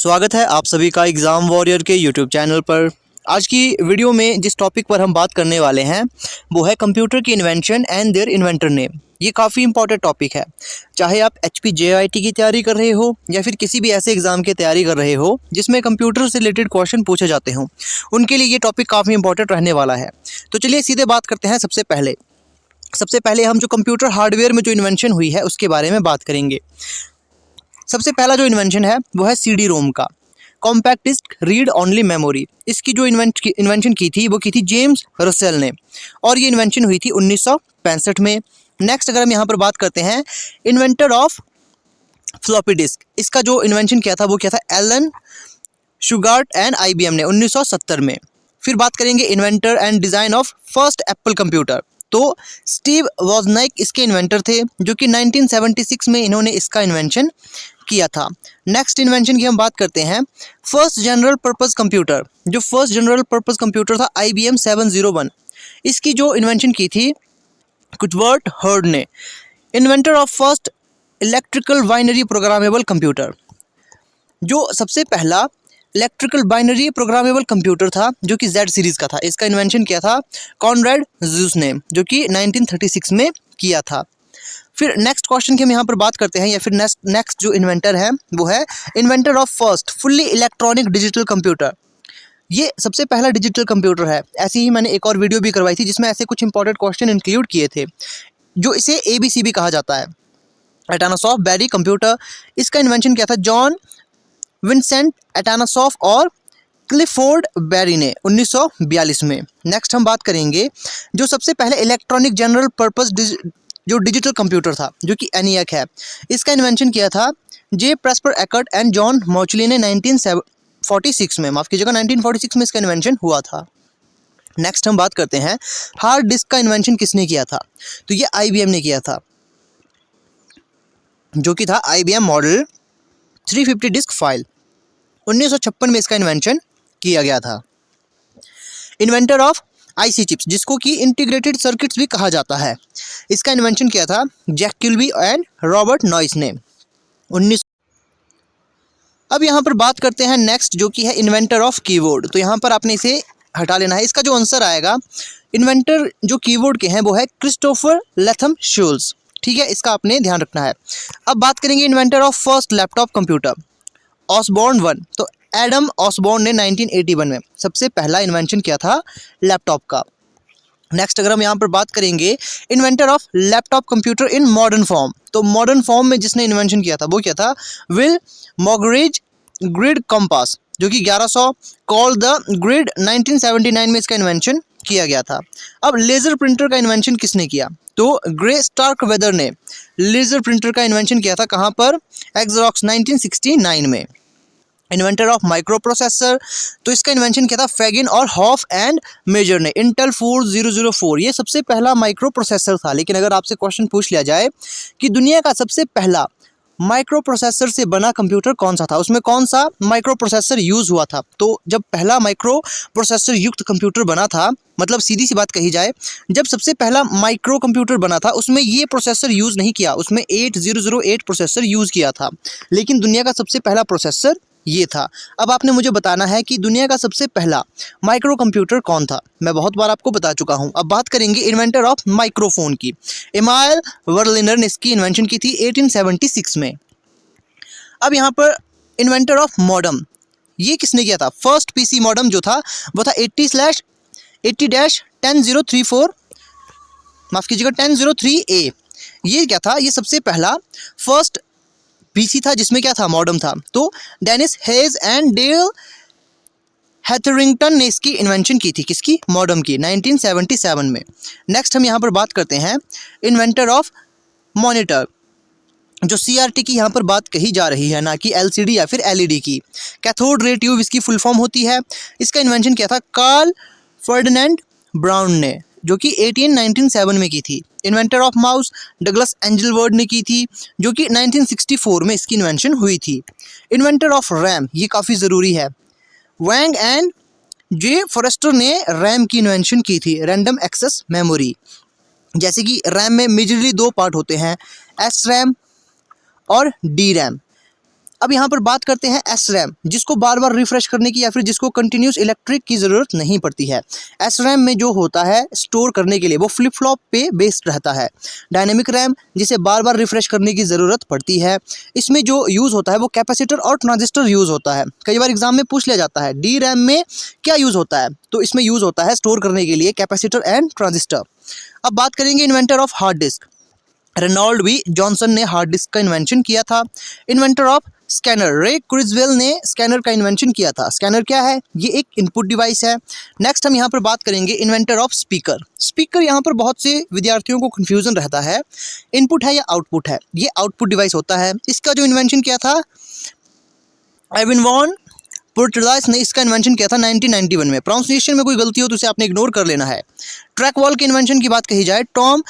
स्वागत है आप सभी का एग्ज़ाम वॉरियर के यूट्यूब चैनल पर। आज की वीडियो में जिस टॉपिक पर हम बात करने वाले हैं वो है कंप्यूटर की invention and their inventor name. ये काफ़ी इंपॉर्टेंट टॉपिक है। चाहे आप HPJIT की तैयारी कर रहे हो या फिर किसी भी ऐसे एग्ज़ाम की तैयारी कर रहे हो जिसमें कंप्यूटर से रिलेटेड क्वेश्चन पूछे जाते हों, उनके लिए ये टॉपिक काफ़ी इंपॉर्टेंट रहने वाला है। तो चलिए सीधे बात करते हैं। सबसे पहले हम जो कंप्यूटर हार्डवेयर में जो इन्वेंशन हुई है उसके बारे में बात करेंगे। सबसे पहला जो इन्वेंशन है वो है CD-ROM का, compact disk read only memory. इसकी जो इन्वेंशन की थी वो की थी जेम्स रसेल ने, और ये इन्वेंशन हुई थी 1965 में। नेक्स्ट अगर हम यहाँ पर बात करते हैं इन्वेंटर ऑफ फ्लॉपी डिस्क, इसका जो इन्वेंशन किया था वो किया था एलन शुगार्ट एंड IBM ने 1970 में। फिर बात करेंगे inventor and design of first Apple computer, तो स्टीव वॉजनाइक इसके इन्वेंटर थे जो कि 1976 में इन्होंने इसका इन्वेंशन किया था। नेक्स्ट इन्वेंशन की हम बात करते हैं फर्स्ट जनरल पर्पस कंप्यूटर। जो फर्स्ट जनरल पर्पस कंप्यूटर था IBM 701, इसकी जो इन्वेंशन की थी कुटवर्ट हर्ड ने। Inventor of first electrical binary programmable computer, जो सबसे पहला इलेक्ट्रिकल बाइनरी प्रोग्रामेबल कंप्यूटर था जो कि Z सीरीज़ का था, इसका इन्वेंशन किया था कॉनरेड ज़ूस ने, जो कि 1936 में किया था। फिर नेक्स्ट क्वेश्चन की हम यहाँ पर बात करते हैं, या फिर नेक्स्ट जो इन्वेंटर है वो है inventor of first fully electronic digital computer. ये सबसे पहला डिजिटल कंप्यूटर है। ऐसी ही मैंने एक और वीडियो भी करवाई थी जिसमें ऐसे कुछ इंपॉर्टेंट क्वेश्चन इंक्लूड किए थे, जो इसे ABC भी कहा जाता है, एटानासॉफ बैरी कंप्यूटर। इसका इन्वेंशन किया था जॉन विंसेंट एटानासॉफ और क्लिफोर्ड बैरी ने 1942 में। नेक्स्ट हम बात करेंगे जो सबसे पहले इलेक्ट्रॉनिक जनरल पर्पस जो डिजिटल कंप्यूटर था जो कि ENIAC है, इसका इन्वेंशन किया था J. Presper Eckert and John Mauchly ने 1946 में, माफ़ कीजिएगा 1946 में इसका इन्वेंशन हुआ था। नेक्स्ट हम बात करते हैं हार्ड डिस्क का इन्वेंशन किसने किया था, तो ये IBM ने किया था, जो कि था IBM मॉडल 350 डिस्क फाइल। 1956 में इसका इन्वेंशन किया गया था। इन्वेंटर ऑफ IC चिप्स, जिसको कि इंटीग्रेटेड सर्किट्स भी कहा जाता है, इसका इन्वेंशन किया था Jack Kilby and Robert Noyce ने 19। अब यहाँ पर बात करते हैं नेक्स्ट जो कि है इन्वेंटर ऑफ कीबोर्ड। तो यहाँ पर आपने इसे हटा लेना है। इसका जो आंसर आएगा इन्वेंटर जो कीबोर्ड के हैं वो है क्रिस्टोफर लेथम शूल्स, ठीक है, इसका आपने ध्यान रखना है। अब बात करेंगे inventor of first laptop computer Osborne 1, तो एडम ऑसबॉर्न ने 1981 में सबसे पहला इन्वेंशन किया था लैपटॉप का। नेक्स्ट अगर हम यहाँ पर बात करेंगे inventor of laptop computer in modern form, तो मॉडर्न फॉर्म में जिसने इन्वेंशन किया था वो क्या था विल मॉगरेज ग्रिड कंपास, जो कि 1100 कॉल द ग्रिड 1979 में इसका इन्वेंशन किया गया था। अब लेज़र प्रिंटर का इन्वेंशन किसने किया, तो ग्रे स्टार्क वेदर ने लेज़र प्रिंटर का इन्वेंशन किया था, कहाँ पर, एक्सरॉक्स 1969 में। इन्वेंटर ऑफ माइक्रो प्रोसेसर, तो इसका इन्वेंशन किया था फैगिन और हॉफ एंड मेजर ने इंटेल 4004। ये सबसे पहला माइक्रो प्रोसेसर था। लेकिन अगर आपसे क्वेश्चन पूछ लिया जाए कि दुनिया का सबसे पहला माइक्रो प्रोसेसर से बना कंप्यूटर कौन सा था, उसमें कौन सा माइक्रो प्रोसेसर यूज़ हुआ था, तो जब पहला माइक्रो प्रोसेसर युक्त कंप्यूटर बना था, मतलब सीधी सी बात कही जाए, जब सबसे पहला माइक्रो कंप्यूटर बना था उसमें ये प्रोसेसर यूज़ नहीं किया, उसमें 8008 प्रोसेसर यूज़ किया था, लेकिन दुनिया का सबसे पहला प्रोसेसर ये था। अब आपने मुझे बताना है कि दुनिया का सबसे पहला माइक्रो कंप्यूटर कौन था। मैं बहुत बार आपको बता चुका हूँ। अब बात करेंगे इन्वेंटर ऑफ माइक्रोफोन की। एमाइल वर्लिनर ने इसकी इन्वेंशन की थी 1876 में। अब यहाँ पर इन्वेंटर ऑफ मॉडम, ये किसने किया था, फर्स्ट PC मॉडम जो था वो था 80/1034, माफ़ कीजिएगा 1003A। ये क्या था, ये सबसे पहला फर्स्ट PC था जिसमें क्या था, मॉडम था। तो डेनिस हेज एंड डेल हैथरिंगटन ने इसकी इन्वेंशन की थी, किसकी, मॉडम की, 1977 में। नेक्स्ट हम यहाँ पर बात करते हैं इन्वेंटर ऑफ मॉनिटर, जो CRT की यहाँ पर बात कही जा रही है, ना कि LCD या फिर LED की। कैथोड रे ट्यूब इसकी फुल फॉर्म होती है। इसका इन्वेंशन किया था कार्ल फर्डिनेंड ब्राउन ने, जो कि 1897 में की थी। इन्वेंटर ऑफ माउस डगलस एंजलवर्ड ने की थी, जो कि 1964 में इसकी इन्वेंशन हुई थी। इन्वेंटर ऑफ रैम, ये काफ़ी ज़रूरी है, वैंग एंड J. फॉरेस्टर ने रैम की इन्वेंशन की थी, रैंडम एक्सेस मेमोरी। जैसे कि रैम में मेजरली दो पार्ट होते हैं, SRAM और DRAM। अब यहाँ पर बात करते हैं SRAM, जिसको बार बार रिफ्रेश करने की या फिर जिसको कंटिन्यूस इलेक्ट्रिक की ज़रूरत नहीं पड़ती है। SRAM में जो होता है स्टोर करने के लिए वो फ्लिप फ्लॉप पे बेस्ड रहता है। डायनेमिक रैम, जिसे बार बार रिफ्रेश करने की ज़रूरत पड़ती है, इसमें जो यूज़ होता है वो कैपेसिटर और ट्रांजिस्टर यूज़ होता है। कई बार एग्जाम में पूछ लिया जाता है DRAM में क्या यूज़ होता है, तो इसमें यूज़ होता है स्टोर करने के लिए कैपेसिटर एंड ट्रांजिस्टर। अब बात करेंगे inventor of hard disk. Reynold B Johnson ने हार्ड डिस्क का इन्वेंशन किया था। इन्वेंटर ऑफ स्कैनर, रे क्रिसवेल ने स्कैनर का इन्वेंशन किया था। स्कैनर क्या है? ये एक इनपुट डिवाइस है। नेक्स्ट हम यहाँ पर बात करेंगे इन्वेंटर ऑफ स्पीकर। स्पीकर यहाँ पर बहुत से विद्यार्थियों को कन्फ्यूजन रहता है, इनपुट है या आउटपुट है। ये आउटपुट डिवाइस होता है। इसका जो इन्वेंशन किया था एविन वॉन पोर्टलाइस ने इसका इन्वेंशन किया था 1991 में। प्रोनाउंसिएशन में कोई गलती हो तो उसे आपने इग्नोर कर लेना है। ट्रैक वॉल के इन्वेंशन की बात कही जाए, Tom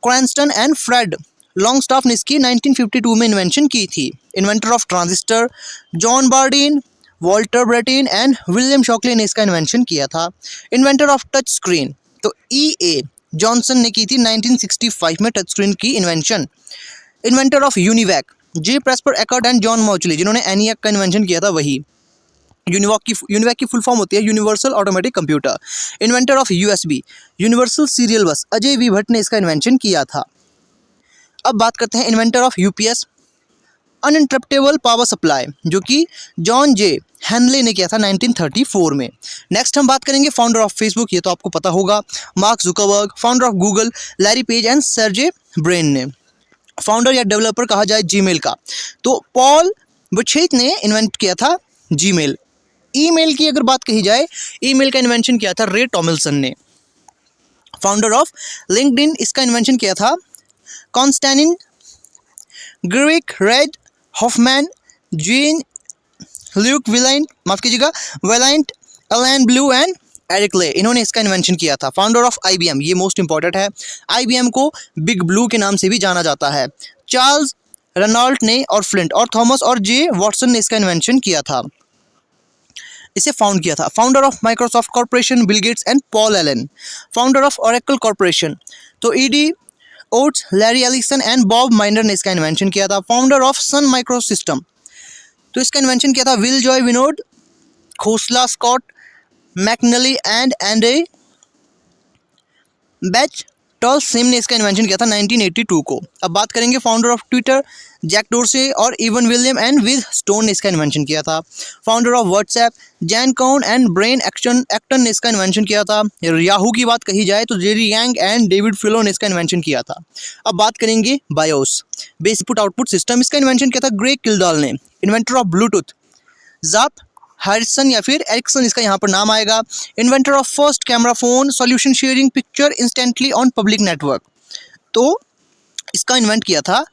Cranston and Fred Longstaff ने इसकी 1952 में इन्वेंशन की थी। Inventor of transistor, John Bardeen, Walter Brattain and William Shockley ने इसका इन्वेंशन किया था। इन्वेंटर ऑफ टच स्क्रीन, तो E.A. जॉनसन ने की थी 1965 में टच स्क्रीन की invention. Inventor of UNIVAC, J Presper Eckert and John Mauchly, जिन्होंने ENIAC का इन्वेंशन किया था वही। यूनिवैक की फुल फॉर्म होती है universal automatic computer. Inventor of USB, universal serial bus, Ajay we Bhatt ने इसका इन्वेंशन किया था। अब बात करते हैं inventor of UPS, uninterruptible power supply, जो कि जॉन जे हैनले ने किया था 1934 में। नेक्स्ट हम बात करेंगे फाउंडर ऑफ फेसबुक, ये तो आपको पता होगा, mark Zuckerberg. Founder of Google, Larry page and Sergey brain ने। फाउंडर या डेवलपर कहा जाए जीमेल का, तो पॉल बुचेट ने इन्वेंट किया था जीमेल। ईमेल की अगर बात कही जाए, ईमेल का इन्वेंशन किया था रे टॉमिल्सन ने। फाउंडर ऑफ लिंक्डइन, इसका इन्वेंशन किया था Konstantin Guericke, Reid Hoffman, Jean Luc Vaillant, Allen Blue and Eric Ly, इन्होंने इसका इन्वेंशन किया था। फाउंडर ऑफ IBM, ये मोस्ट इंपॉर्टेंट है, IBM को बिग ब्लू के नाम से भी जाना जाता है। चार्ल्स रेनॉल्ट ने और फ्लिंट और थॉमस और जे वॉटसन ने इसका इन्वेंशन किया था, इसे फाउंड किया था। Founder of Microsoft corporation, Bill Gates and Paul Allen. Founder of Oracle corporation, तो ED Oates, Larry Ellison and Bob Miner ने इसका इन्वेंशन किया था। Founder of Sun micro system, तो इसका इन्वेंशन किया था Bill Joy Vinod, Khosla Scott McNealy and Andre Bechtolsheim ने इसका इन्वेंशन किया था 1982 को। अब बात करेंगे founder of Twitter, Jack Dorsey और Evan William and Biz Stone ने इसका इन्वेंशन किया था। Founder of WhatsApp, Jan Koum and Brian Acton ने इसका इन्वेंशन किया था। याहू की बात कही जाए तो जेरी यांग एंड डेविड फिलो ने इसका इन्वेंशन किया था। अब बात करेंगे BIOS, basic input output system, इसका इन्वेंशन किया था ग्रेग किल्डाल ने। इन्वेंटर ऑफ ब्लूटूथ, जाप हैरिसन या फिर एरिक्सन इसका यहाँ पर नाम आएगा। Inventor of first camera phone, solution sharing picture instantly on public network, तो इसका इन्वेंट किया था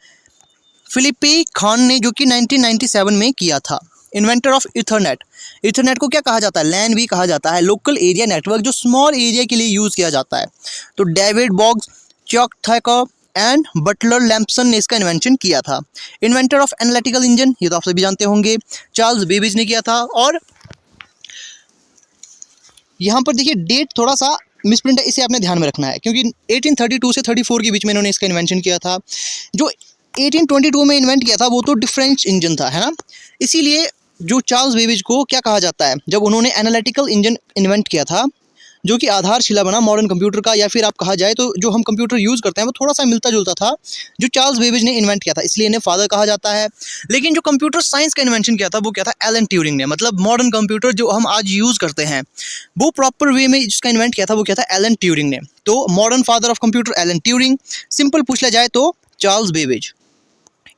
फिलिपी खान ने, जो कि 1997 में किया था। इन्वेंटर ऑफ इथरनेट, इथरनेट को क्या कहा जाता है? लैन भी कहा जाता है, लोकल एरिया नेटवर्क जो स्मॉल एरिया के लिए यूज़ किया जाता है। तो David Boggs, Chuck Thacker and Butler Lampson ने इसका इन्वेंशन किया था। इन्वेंटर ऑफ एनालिटिकल इंजन, ये तो आप सभी जानते होंगे, चार्ल्स बेबेज ने किया था। और यहाँ पर देखिए डेट थोड़ा सा मिसप्रिंट है, इसे आपने ध्यान में रखना है, क्योंकि 1832 से 34 के बीच में इन्होंने इसका इन्वेंशन किया था। जो 1822 में इन्वेंट किया था वो तो डिफरेंस इंजन था, है ना, इसीलिए जो चार्ल्स बेबेज को क्या कहा जाता है, जब उन्होंने एनालिटिकल इंजन इन्वेंट किया था, जो कि आधारशिला बना मॉडर्न कंप्यूटर का, या फिर आप कहा जाए तो जो हम कंप्यूटर यूज़ करते हैं वो थोड़ा सा मिलता जुलता था, जो चार्ल्स बेबेज ने इन्वेंट किया था, इसलिए इन्हें फादर कहा जाता है। लेकिन जो कंप्यूटर साइंस का इन्वेंशन किया था वो क्या था? एलन ट्यूरिंग ने। मतलब मॉडर्न कंप्यूटर जो हम आज यूज़ करते हैं वो प्रॉपर वे में जिसका इन्वेंट किया था वो क्या था? एलन ट्यूरिंग ने। तो modern father of computer Alan Turing, simple पूछ लिया जाए तो Charles Babbage.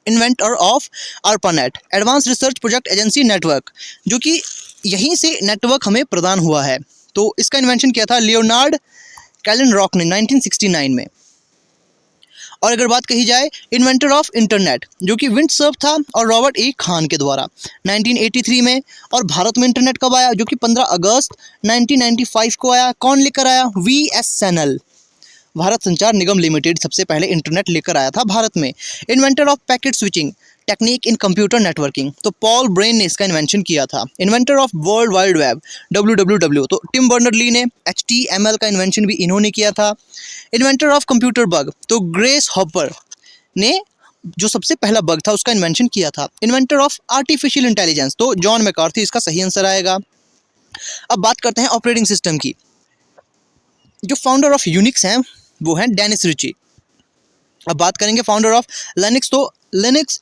Inventor of ARPANET, advance research project agency network, जो कि यहीं से नेटवर्क हमें प्रदान हुआ है, तो इसका इन्वेंशन किया था लियोनार्ड कैलन-रॉक ने 1969 में। और अगर बात कही जाए इन्वेंटर ऑफ इंटरनेट, जो कि विंडसर्फ था और रॉबर्ट E. खान के द्वारा 1983 में। और भारत में इंटरनेट कब आया? जो कि 15 अगस्त 1995 को आया। कौन लेकर आया? VSNL, भारत संचार निगम लिमिटेड सबसे पहले इंटरनेट लेकर आया था भारत में। Inventor of packet switching technique in computer networking, तो पॉल ब्रेन ने इसका इन्वेंशन किया था। Inventor of world wide web WWW, तो टिम बर्नर ली ने। HTML का इन्वेंशन भी इन्होंने किया था। इन्वेंटर ऑफ कंप्यूटर बग, तो ग्रेस हॉपर ने जो सबसे पहला बग था उसका इन्वेंशन किया था? इन्वेंटर ऑफ आर्टिफिशियल इंटेलिजेंस, तो जॉन मैकार्थी इसका सही आंसर आएगा। अब बात करते हैं ऑपरेटिंग सिस्टम की। जो फाउंडर ऑफ यूनिक्स हैं वो हैं डेनिस रिची। अब बात करेंगे फाउंडर ऑफ लिनक्स, तो लिनक्स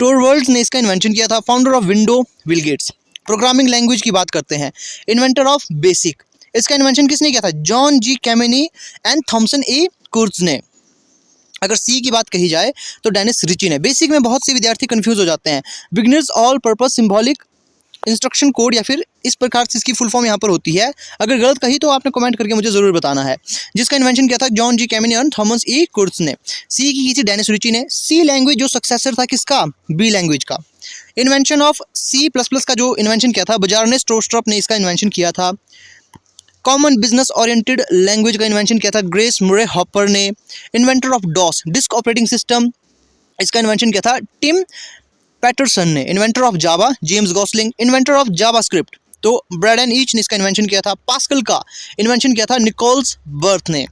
टोरवल्ड्स ने इसका इन्वेंशन किया था। Founder of window Bill Gates. Programming language की बात करते हैं, इन्वेंटर ऑफ बेसिक, इसका इन्वेंशन किसने किया था? जॉन जी कैमिनी एंड थॉमसन ए कुर्ट्ज ने। अगर सी की बात कही जाए तो डेनिस रिची ने। बेसिक में बहुत से विद्यार्थी कंफ्यूज हो जाते हैं। Beginners all purpose symbolic instruction code, या फिर इस प्रकार से इसकी फुल फॉर्म यहाँ पर होती है। अगर गलत कही तो आपने कमेंट करके मुझे ज़रूर बताना है। जिसका इन्वेंशन किया था? जॉन जी कैमिनी और थॉमस ई कुर्ट्ज ने। सी की थी डेनिस रिची ने। सी लैंग्वेज जो सक्सेसर था किसका? बी लैंग्वेज का। Invention of C plus plus का जो इन्वेंशन किया था बजारनेस स्ट्रोस्ट्रप ने इसका इन्वेंशन किया था। कॉमन बिजनेस ओरिएंटेड लैंग्वेज का इन्वेंशन किया था ग्रेस मुरे हॉपर ने। Inventor of DOS disk operating system, इसका इन्वेंशन किया था टिम पैटरसन ने। Inventor of Java James Gosling. Inventor of JavaScript तो ब्रैडन ईच ने इसका इन्वेंशन किया था। पास्कल का इन्वेंशन किया था निकोल्स बर्थ ने।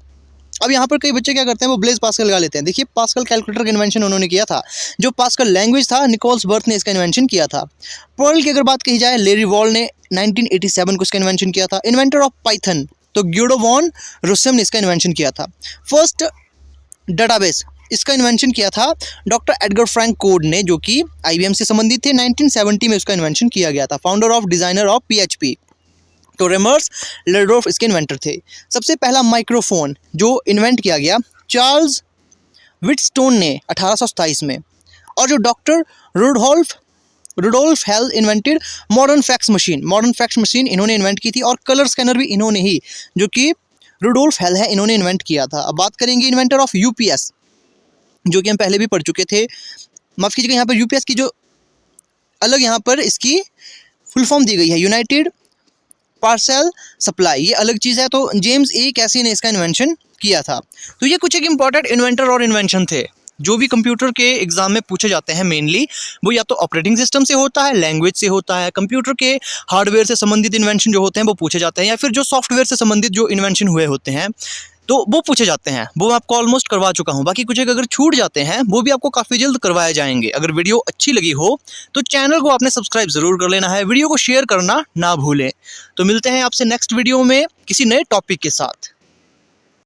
अब यहाँ पर कई बच्चे क्या करते हैं, वो ब्लेज पास्कल लगा लेते हैं। देखिए पास्कल कैलकुलेटर का इन्वेंशन उन्होंने किया था। जो पास्कल लैंग्वेज था निकोल्स बर्थ ने इसका इन्वेंशन किया था। पर्ल की अगर बात कही जाए, लेरी वॉल ने 1987 को इसका इन्वेंशन किया था। इन्वेंटर ऑफ पाइथन तो ग्यूडो वॉन रोसम ने इसका इन्वेंशन किया था। फर्स्ट डेटाबेस, इसका इन्वेंशन किया था डॉक्टर एडगर फ्रैंक कोड ने, जो कि IBM से संबंधित थे। 1970 में उसका इन्वेंशन किया गया था। Founder of designer of PHP तो रेमर्स लेडोर्फ इसके इन्वेंटर थे। सबसे पहला माइक्रोफोन जो इन्वेंट किया गया चार्ल्स विटस्टोन ने 1827 में। और जो doctor Rudolf Hell invented modern fax machine. Modern fax machine इन्होंने इन्वेंट की थी। और कलर स्कैनर भी इन्होंने ही, जो कि रुडोल्फ हेल है, इन्होंने इन्वेंट किया था। अब बात करेंगे इन्वेंटर ऑफ UPS, जो कि हम पहले भी पढ़ चुके थे। माफ़ कीजिएगा, यहाँ पर UPS की जो अलग यहाँ पर इसकी फुल फॉर्म दी गई है यूनाइटेड पार्सल सप्लाई, ये अलग चीज़ है। तो जेम्स ए कैसी ने इसका इन्वेंशन किया था। तो ये कुछ एक इंपॉर्टेंट इन्वेंटर और इन्वेंशन थे जो भी कंप्यूटर के एग्जाम में पूछे जाते हैं। मेनली वो या तो ऑपरेटिंग सिस्टम से होता है, लैंग्वेज से होता है, कंप्यूटर के हार्डवेयर से संबंधित इन्वेंशन जो होते हैं वो पूछे जाते हैं, या फिर जो सॉफ्टवेयर से संबंधित जो इन्वेंशन हुए होते हैं तो वो पूछे जाते हैं। वो मैं आपको ऑलमोस्ट करवा चुका हूँ। बाकी कुछ एक अगर छूट जाते हैं वो भी आपको काफ़ी जल्द करवाए जाएंगे। अगर वीडियो अच्छी लगी हो तो चैनल को आपने सब्सक्राइब ज़रूर कर लेना है, वीडियो को शेयर करना ना भूलें। तो मिलते हैं आपसे नेक्स्ट वीडियो में किसी नए टॉपिक के साथ।